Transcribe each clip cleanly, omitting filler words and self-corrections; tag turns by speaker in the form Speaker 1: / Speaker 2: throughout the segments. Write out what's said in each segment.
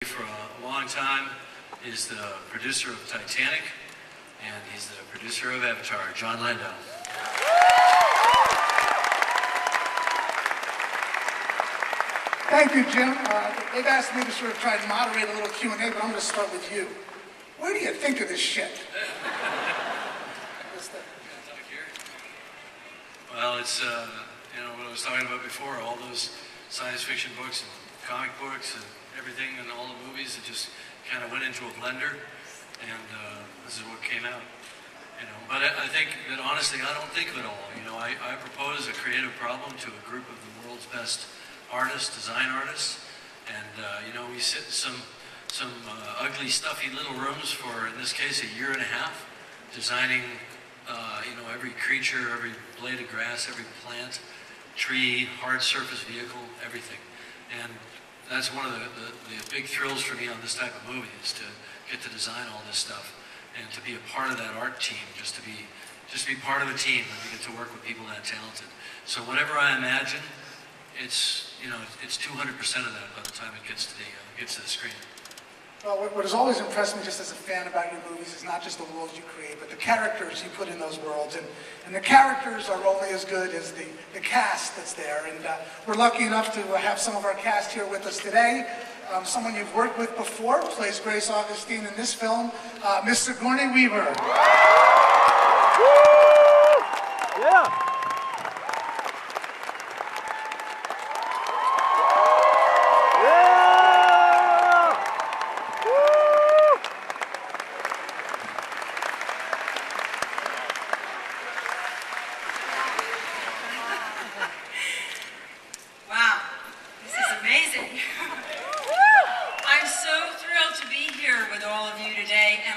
Speaker 1: For a long time is the producer of Titanic, and he's the producer of Avatar, Jon Landau.
Speaker 2: Thank you, Jim. They've asked me to sort of try and moderate a little Q&A, but I'm going to start with you. Where do you think of this shit?
Speaker 1: Well, it's, what I was talking about before, all those science fiction books and comic books and everything and all the movies that just kind of went into a blender, and this is what came out. But I think that honestly, I don't think of it all. I propose a creative problem to a group of the world's best artists, design artists, and we sit in some ugly, stuffy little rooms for, in this case, a year and a half, designing every creature, every blade of grass, every plant, tree, hard surface vehicle, everything. And that's one of the big thrills for me on this type of movie, is to get to design all this stuff and to be a part of that art team, just to be part of a team and to get to work with people that talented. So whatever I imagine, it's 200% of that by the time it gets to the screen.
Speaker 2: Well, what has always impressed me just as a fan about your movies is not just the worlds you create, but the characters you put in those worlds. And the characters are only as good as the cast that's there. And we're lucky enough to have some of our cast here with us today. Someone you've worked with before plays Grace Augustine in this film, Miss Sigourney Weaver.
Speaker 3: Yeah.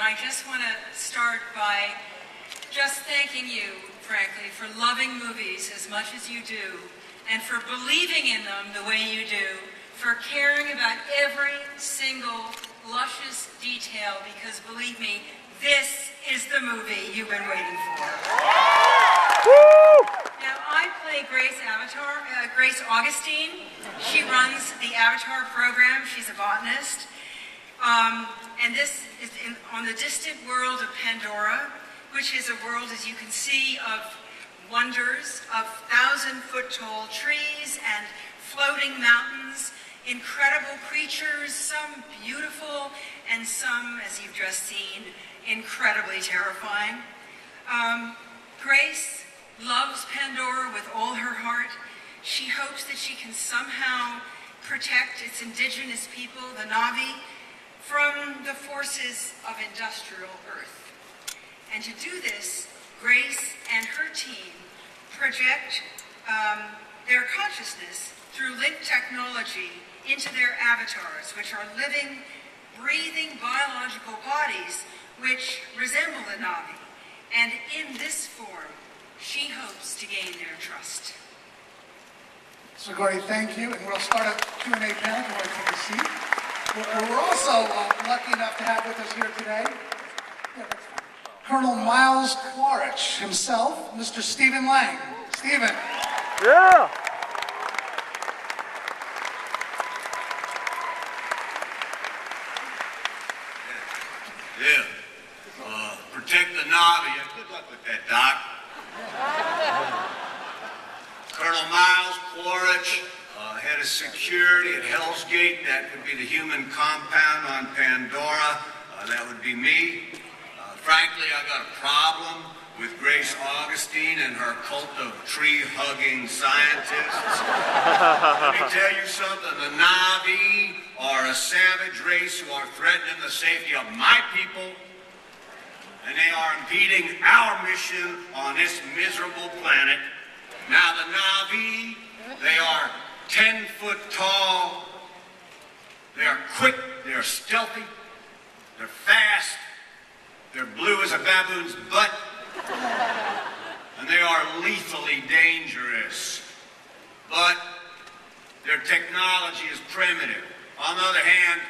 Speaker 4: I just want to start by just thanking you, frankly, for loving movies as much as you do, and for believing in them the way you do, for caring about every single luscious detail, because believe me, this is the movie you've been waiting for. Now, I play Grace Augustine. She runs the Avatar program. She's a botanist. And this is on the distant world of Pandora, which is a world, as you can see, of wonders, of 1,000-foot-tall trees and floating mountains, incredible creatures, some beautiful and some, as you've just seen, incredibly terrifying. Grace loves Pandora with all her heart. She hopes that she can somehow protect its indigenous people, the Na'vi, from the forces of industrial Earth. And to do this, Grace and her team project their consciousness through link technology into their avatars, which are living, breathing biological bodies which resemble the Na'vi. And in this form, she hopes to gain their trust.
Speaker 2: Sigourney, thank you. And we'll start a Q&A panel if you want to take a seat. We're also lucky enough to have with us here today Colonel Miles Quaritch himself, Mr. Stephen Lang. Stephen.
Speaker 3: Yeah.
Speaker 5: Yeah. Protect the Na'vi. Good luck with that, Doc. Colonel Miles Quaritch, head of security at Hell's Gate. That would be the human compound on Pandora. That would be me. Frankly, I got a problem with Grace Augustine and her cult of tree-hugging scientists. Let me tell you something. The Na'vi are a savage race who are threatening the safety of my people, and they are impeding our mission on this miserable planet. Now, the Na'vi, they are 10 foot tall, they are quick, they are stealthy, they're fast, they're blue as a baboon's butt, and they are lethally dangerous. But their technology is primitive. On the other hand,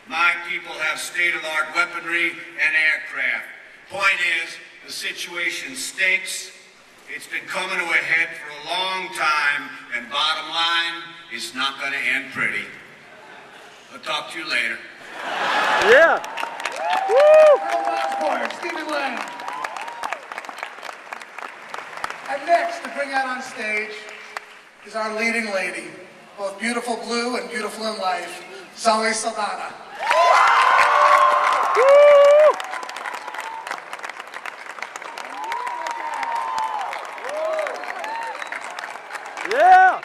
Speaker 5: my people have state-of-the-art weaponry and aircraft. Point is, the situation stinks. It's been coming to a head for a long time, and bottom line, it's not going to end pretty. I'll talk to you later.
Speaker 3: Yeah.
Speaker 2: Colonel Miles Poirier, Stephen Lang. And next, to bring out on stage, is our leading lady, both beautiful blue and beautiful in life, Zoe Saldana.
Speaker 3: Yeah.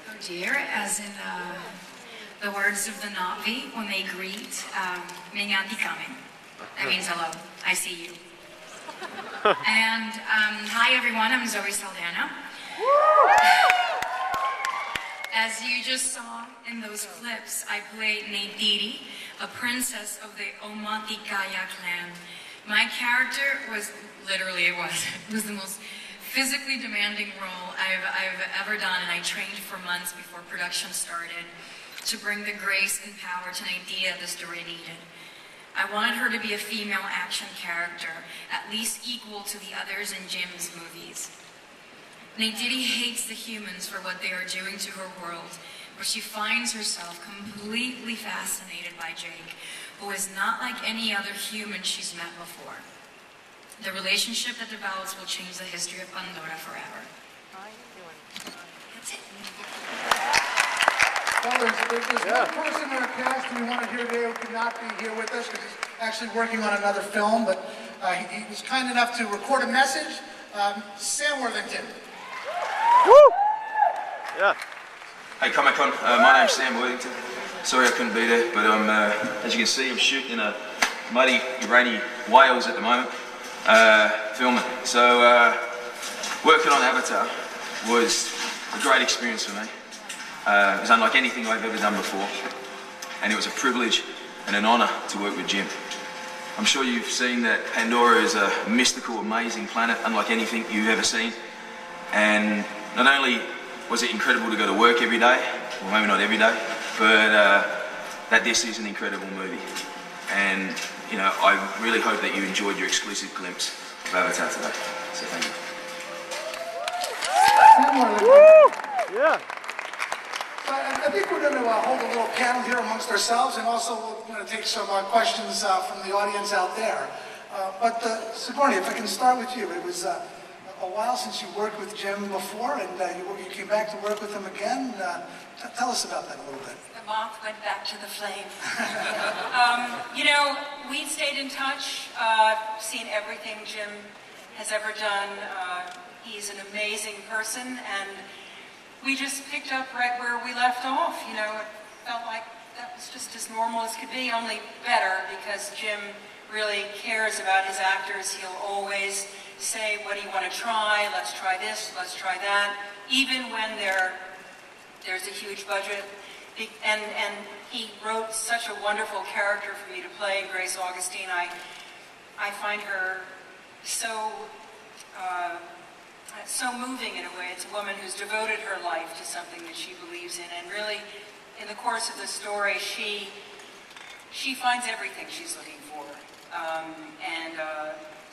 Speaker 6: Oh dear, as in the words of the Na'vi when they greet, Mingati coming. That means hello, I see you. And hi everyone, I'm Zoe Saldana. As you just saw in those clips, I played Neytiri, a princess of the Omati Kaya clan. My character was, literally it was the most physically demanding role I've ever done, and I trained for months before production started to bring the grace and power to Neytiri the story needed. I wanted her to be a female action character, at least equal to the others in Jim's movies. Neytiri hates the humans for what they are doing to her world, but she finds herself completely fascinated by Jake, who is not like any other human she's met before. The relationship that develops will change the history of Pandora forever. That's it.
Speaker 2: Well, there's one person in our cast who we want to hear today who could not be here with us because he's actually working on another film, but he was kind enough to record a message. Sam Worthington.
Speaker 3: Woo. Yeah.
Speaker 7: Hey Comic-Con, my name's Sam Worthington. Sorry I couldn't be there, but as you can see, I'm shooting in a muddy, rainy Wales at the moment, filming. So working on Avatar was a great experience for me. It was unlike anything I've ever done before, and it was a privilege and an honour to work with Jim. I'm sure you've seen that Pandora is a mystical, amazing planet, unlike anything you've ever seen. And not only was it incredible to go to work every day, well maybe not every day, but that this is an incredible movie. And you know, I really hope that you enjoyed your exclusive glimpse of Avatar today. So thank you.
Speaker 2: Sam Worthington.
Speaker 3: Yeah.
Speaker 2: I think we're going to hold a little panel here amongst ourselves, and also we're going to take some questions from the audience out there. But Sigourney, if I can start with you. It was a while since you worked with Jim before, and you came back to work with him again. Tell us about that a little bit.
Speaker 4: The moth went back to the flame. You know, we stayed in touch, seen everything Jim has ever done. He's an amazing person, and we just picked up right where we left off. You know, it felt like that was just as normal as could be, only better, because Jim really cares about his actors. He'll always say, what do you want to try? Let's try this, let's try that. Even when there's a huge budget. And he wrote such a wonderful character for me to play, Grace Augustine. I find her so moving in a way. It's a woman who's devoted her life to something that she believes in, and really, in the course of the story, she finds everything she's looking for.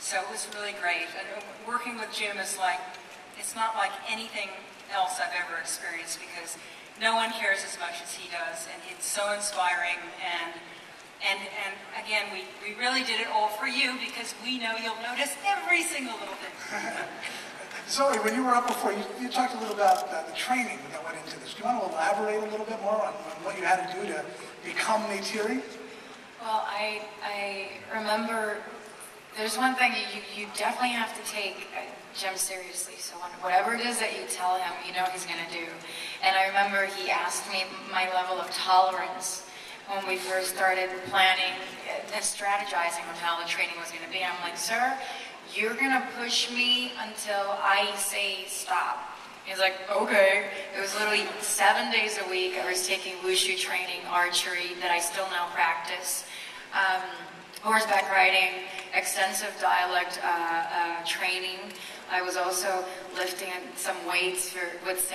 Speaker 4: So it was really great. And working with Jim is like, it's not like anything else I've ever experienced, because no one cares as much as he does, and it's so inspiring. And again, we really did it all for you, because we know you'll notice every single little thing.
Speaker 2: Zoe, when you were up before, you talked a little about the training that went into this. Do you want to elaborate a little bit more on what you had to do to become Neytiri?
Speaker 6: Well, I remember there's one thing you definitely have to take Jim seriously. So whatever it is that you tell him, you know he's going to do. And I remember he asked me my level of tolerance when we first started planning and strategizing on how the training was going to be. I'm like, sir, you're going to push me until I say stop. He's like, okay. It was literally 7 days a week. I was taking wushu training, archery, that I still now practice, horseback riding, extensive dialect training. I was also lifting some weights with St.